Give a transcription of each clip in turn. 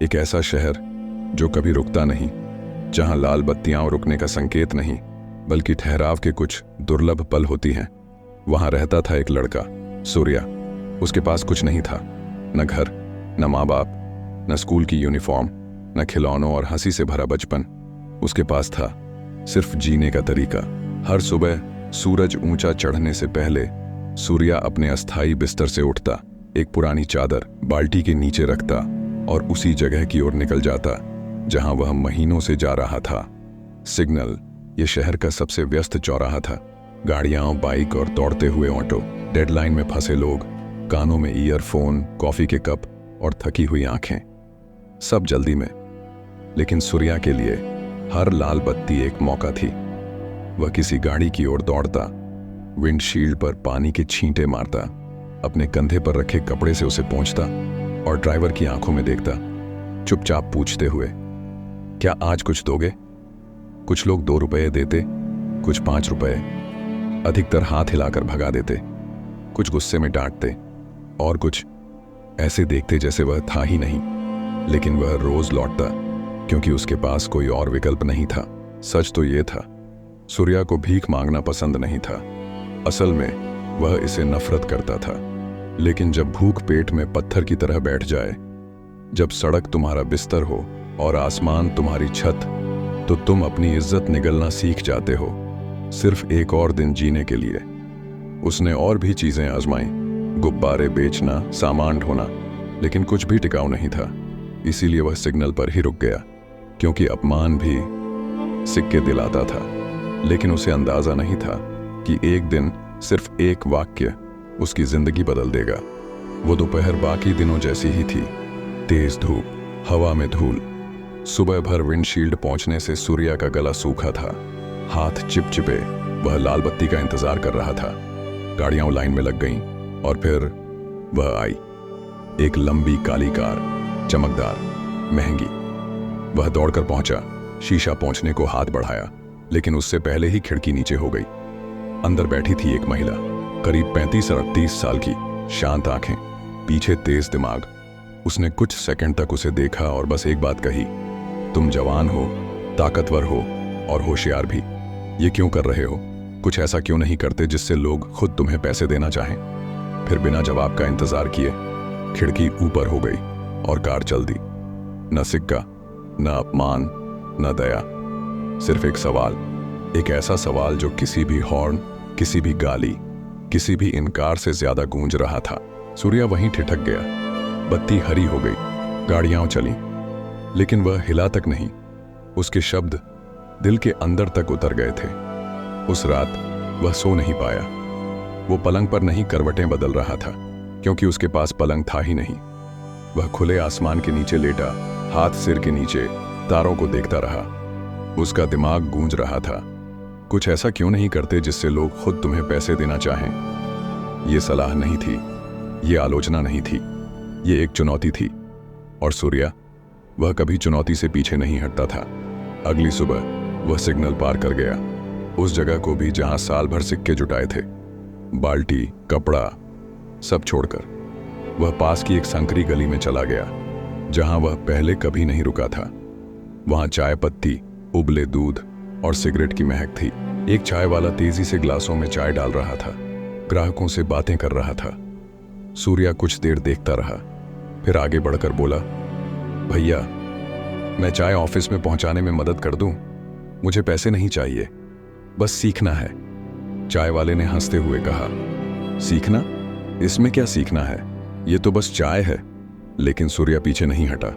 एक ऐसा शहर जो कभी रुकता नहीं, जहां लाल बत्तियां रुकने का संकेत नहीं बल्कि ठहराव के कुछ दुर्लभ पल होती हैं। वहां रहता था एक लड़का, सूर्या। उसके पास कुछ नहीं था, न घर, न माँ बाप, न स्कूल की यूनिफॉर्म, न खिलौनों और हंसी से भरा बचपन। उसके पास था सिर्फ जीने का तरीका। हर सुबह सूरज ऊंचा चढ़ने से पहले सूर्या अपने अस्थायी बिस्तर से उठता, एक पुरानी चादर बाल्टी के नीचे रखता और उसी जगह की ओर निकल जाता जहां वह महीनों से जा रहा था। सिग्नल, ये शहर का सबसे व्यस्त चौराहा था। गाड़ियां, बाइक और दौड़ते हुए ऑटो, डेडलाइन में फंसे लोग, कानों में ईयरफोन, कॉफी के कप और थकी हुई आंखें, सब जल्दी में। लेकिन सूर्या के लिए हर लाल बत्ती एक मौका थी। वह किसी गाड़ी की ओर दौड़ता, विंडशील्ड पर पानी के छींटे मारता, अपने कंधे पर रखे कपड़े से उसे पोंछता और ड्राइवर की आंखों में देखता, चुपचाप पूछते हुए, क्या आज कुछ दोगे? कुछ लोग 2 रुपये देते, कुछ 5 रुपये, अधिकतर हाथ हिलाकर भगा देते, कुछ गुस्से में डांटते और कुछ ऐसे देखते जैसे वह था ही नहीं। लेकिन वह रोज लौटता क्योंकि उसके पास कोई और विकल्प नहीं था। सच तो ये था, सूर्या को भीख मांगना पसंद नहीं था। असल में वह इसे नफरत करता था। लेकिन जब भूख पेट में पत्थर की तरह बैठ जाए, जब सड़क तुम्हारा बिस्तर हो और आसमान तुम्हारी छत, तो तुम अपनी इज्जत निगलना सीख जाते हो, सिर्फ एक और दिन जीने के लिए। उसने और भी चीजें आजमाई, गुब्बारे बेचना, सामान ढोना, लेकिन कुछ भी टिकाऊ नहीं था। इसीलिए वह सिग्नल पर ही रुक गया, क्योंकि अपमान भी सिक्के दिलाता था। लेकिन उसे अंदाजा नहीं था कि एक दिन सिर्फ एक वाक्य उसकी जिंदगी बदल देगा। वो दोपहर बाकी दिनों जैसी ही थी, तेज धूप, हवा में धूल। सुबह भर विंडशील्ड पहुंचने से सूर्या का गला सूखा था, हाथ चिपचिपे। वह लाल बत्ती का इंतजार कर रहा था। गाड़ियां लाइन में लग गईं और फिर वह आई, एक लंबी काली कार, चमकदार, महंगी। वह दौड़कर पहुंचा, शीशा पोंछने को हाथ बढ़ाया, लेकिन उससे पहले ही खिड़की नीचे हो गई। अंदर बैठी थी एक महिला, करीब 35-38 साल की, शांत आंखें, पीछे तेज दिमाग। उसने कुछ सेकंड तक उसे देखा और बस एक बात कही, तुम जवान हो, ताकतवर हो और होशियार भी। ये क्यों कर रहे हो? कुछ ऐसा क्यों नहीं करते जिससे लोग खुद तुम्हें पैसे देना चाहें? फिर बिना जवाब का इंतजार किए खिड़की ऊपर हो गई और कार चल दी। न सिक्का, न अपमान, न दया, सिर्फ एक सवाल। एक ऐसा सवाल जो किसी भी हॉर्न, किसी भी गाली, किसी भी इनकार से ज्यादा गूंज रहा था। सूर्या वहीं ठिठक गया। बत्ती हरी हो गई, गाड़ियां चलीं, लेकिन वह हिला तक नहीं। उसके शब्द दिल के अंदर तक उतर गए थे। उस रात वह सो नहीं पाया। वो पलंग पर नहीं, करवटें बदल रहा था, क्योंकि उसके पास पलंग था ही नहीं। वह खुले आसमान के नीचे लेटा, हाथ सिर के नीचे, तारों को देखता रहा। उसका दिमाग गूंज रहा था, कुछ ऐसा क्यों नहीं करते जिससे लोग खुद तुम्हें पैसे देना चाहें? ये सलाह नहीं थी, ये आलोचना नहीं थी, ये एक चुनौती थी। और सूर्या, वह कभी चुनौती से पीछे नहीं हटता था। अगली सुबह वह सिग्नल पार कर गया, उस जगह को भी जहां साल भर सिक्के जुटाए थे। बाल्टी, कपड़ा, सब छोड़कर वह पास की एक संकरी गली में चला गया, जहां वह पहले कभी नहीं रुका था। वहां चाय पत्ती, उबले दूध और सिगरेट की महक थी। एक चाय वाला तेजी से ग्लासों में चाय डाल रहा था, ग्राहकों से बातें कर रहा था। सूर्या कुछ देर देखता रहा, फिर आगे बढ़कर बोला, भैया, मैं चाय ऑफिस में पहुंचाने में मदद कर दूं? मुझे पैसे नहीं चाहिए, बस सीखना है। चाय वाले ने हंसते हुए कहा, सीखना? इसमें क्या सीखना है, ये तो बस चाय है। लेकिन सूर्या पीछे नहीं हटा।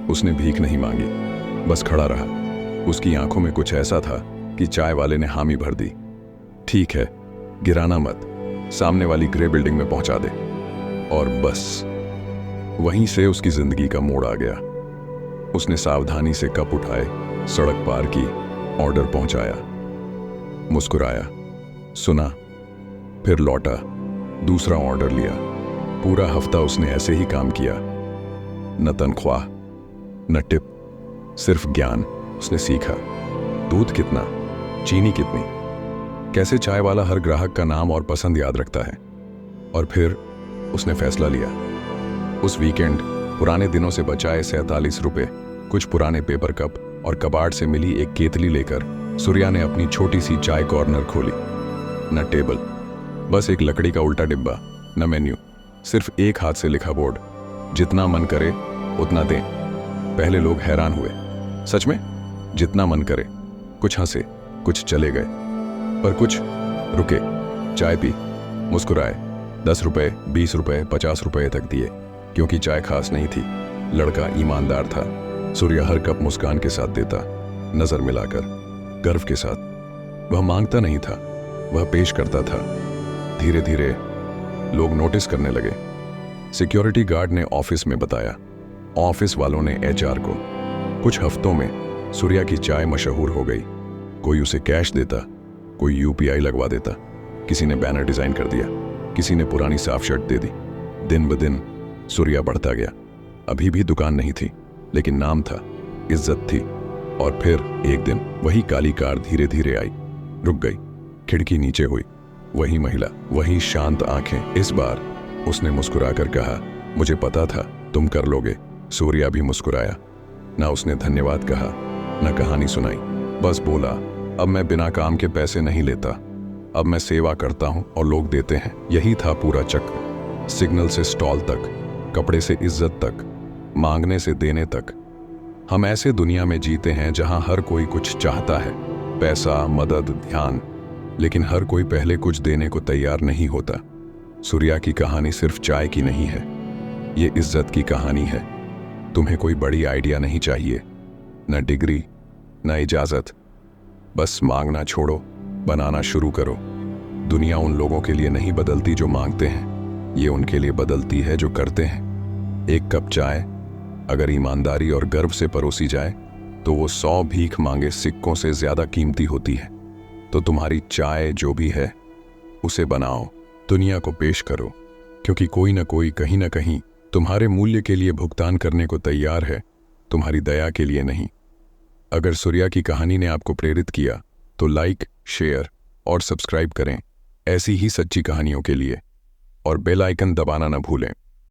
उसने भीख नहीं मांगी, बस खड़ा रहा। उसकी आंखों में कुछ ऐसा था कि चाय वाले ने हामी भर दी। ठीक है, गिराना मत, सामने वाली ग्रे बिल्डिंग में पहुंचा दे। और बस वहीं से उसकी जिंदगी का मोड़ आ गया। उसने सावधानी से कप उठाए, सड़क पार की, ऑर्डर पहुंचाया, मुस्कुराया, सुना, फिर लौटा, दूसरा ऑर्डर लिया। पूरा हफ्ता उसने ऐसे ही काम किया। न तनख्वाह, न टिप, सिर्फ ज्ञान। उसने सीखा, दूध कितना, चीनी कितनी, कैसे चाय वाला हर ग्राहक का नाम और पसंद याद रखता है। और फिर उसने फैसला लिया, उस वीकेंड पुराने दिनों से बचाए 47 रुपए, कुछ पुराने पेपर कप और कबाड़ से मिली एक केतली लेकर सूर्या ने अपनी छोटी सी चाय कॉर्नर खोली। न टेबल, बस एक लकड़ी का उल्टा डिब्बा, न मेन्यू, सिर्फ एक हाथ से लिखा बोर्ड, जितना मन करे उतना दें। पहले लोग हैरान हुए, सच में जितना मन करे। कुछ हंसे, कुछ चले गए, पर कुछ रुके, चाय पी, मुस्कुराए, 10 रुपए, 20 रुपए, 50 रुपए तक दिए, क्योंकि चाय खास नहीं थी। लड़का ईमानदार था। सूर्या हर कप मुस्कान के साथ देता, नजर मिलाकर, गर्व के साथ। वह मांगता नहीं था, वह पेश करता था। धीरे धीरे लोग नोटिस करने लगे। सिक्योरिटी गार्ड ने ऑफिस में बताया, ऑफिस वालों ने एचआर को। कुछ हफ्तों में सूर्या की चाय मशहूर हो गई। कोई उसे कैश देता, कोई यूपीआई लगवा देता, किसी ने बैनर डिजाइन कर दिया, किसी ने पुरानी साफ शर्ट दे दी। दिन ब दिन सूर्या बढ़ता गया। अभी भी दुकान नहीं थी, लेकिन नाम था, इज्जत थी। और फिर एक दिन वही काली कार धीरे धीरे आई, रुक गई, खिड़की नीचे हुई। वही महिला, वही शांत आंखें। इस बार उसने मुस्कुराकर कहा, मुझे पता था तुम कर लोगे। सूर्या भी मुस्कुराया। ना उसने धन्यवाद कहा, ना कहानी सुनाई, बस बोला, अब मैं बिना काम के पैसे नहीं लेता। अब मैं सेवा करता हूं और लोग देते हैं। यही था पूरा चक्र, सिग्नल से स्टॉल तक, कपड़े से इज्जत तक, मांगने से देने तक। हम ऐसे दुनिया में जीते हैं जहां हर कोई कुछ चाहता है, पैसा, मदद, ध्यान, लेकिन हर कोई पहले कुछ देने को तैयार नहीं होता। सूर्या की कहानी सिर्फ चाय की नहीं है, ये इज्जत की कहानी है। तुम्हें कोई बड़ी आइडिया नहीं चाहिए, न डिग्री, न इजाजत, बस मांगना छोड़ो, बनाना शुरू करो। दुनिया उन लोगों के लिए नहीं बदलती जो मांगते हैं, ये उनके लिए बदलती है जो करते हैं। एक कप चाय अगर ईमानदारी और गर्व से परोसी जाए तो वो 100 भीख मांगे सिक्कों से ज्यादा कीमती होती है। तो तुम्हारी चाय जो भी है, उसे बनाओ, दुनिया को पेश करो, क्योंकि कोई ना कोई कहीं ना कहीं तुम्हारे मूल्य के लिए भुगतान करने को तैयार है, तुम्हारी दया के लिए नहीं। अगर सूर्या की कहानी ने आपको प्रेरित किया तो लाइक, शेयर और सब्सक्राइब करें ऐसी ही सच्ची कहानियों के लिए, और बेल आइकन दबाना न भूलें।